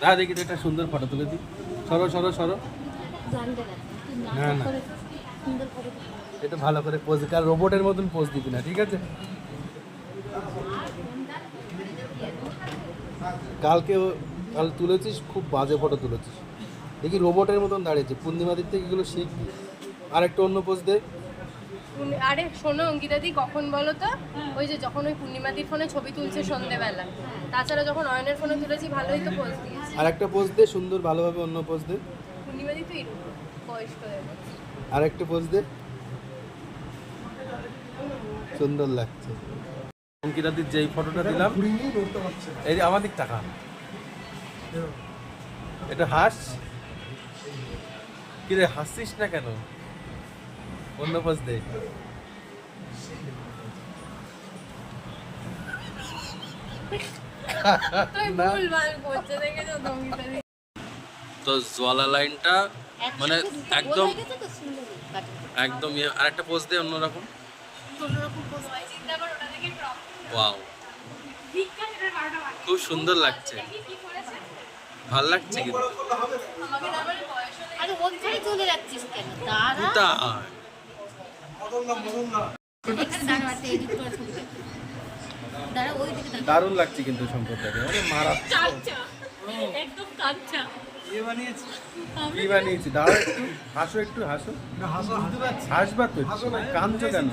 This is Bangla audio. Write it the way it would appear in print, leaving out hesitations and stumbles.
দাঁড়া দেখি তো একটা সুন্দর ফটো তুলে দিই। সরো সরো সরো। না না, এটা ভালো করে পোজ, কার রোবটের মতন পোজ দিবি না, ঠিক আছে? কাল তুলেছিস, খুব বাজে ফটো তুলেছিস। দেখি রোবটের মতন দাঁড়িয়েছে। পূর্ণিমাদির থেকে এগুলো শিখবি। আর একটা অন্য পোজ দে। আরে শোনো অঙ্কিতাদি, কখন বলো তো? ওই যে যখন ওই পূর্ণিমাদির ফোনে ছবি তুলছে সন্ধ্যেবেলা, তাছাড়া যখন অয়নের ফোনে তুলেছি ভালোই তো পোজ দিয়েছি। আর একটা পোজ দে সুন্দর, ভালোভাবে অন্য পোজ দে। পূর্ণিমাদি তো এরকম বয়স্ক হয়ে গেছে। আর একটা পোজ দে, সুন্দর লাগছে। অঙ্কিতাদির যেই ফটোটা দিলাম, এই যে আমার দিক টাকা, এটা হাস। কিরে হাসছিস না কেন? অন্য পোজ দে। তো জোয়ালা লাইনটা মানে একদম একদম আরেকটা পোজ দে অন্যরকম। ওয়াও, খুব সুন্দর লাগছে, ভাল লাগছে কিন্তু। দারুণ লাগছে কিন্তু সম্পদটাকে, মানে মারা। কি বানিয়েছি? দাঁড়াও একটু, হাসো একটু, হাসো। হাসবা তো, কাঁদছো কেন?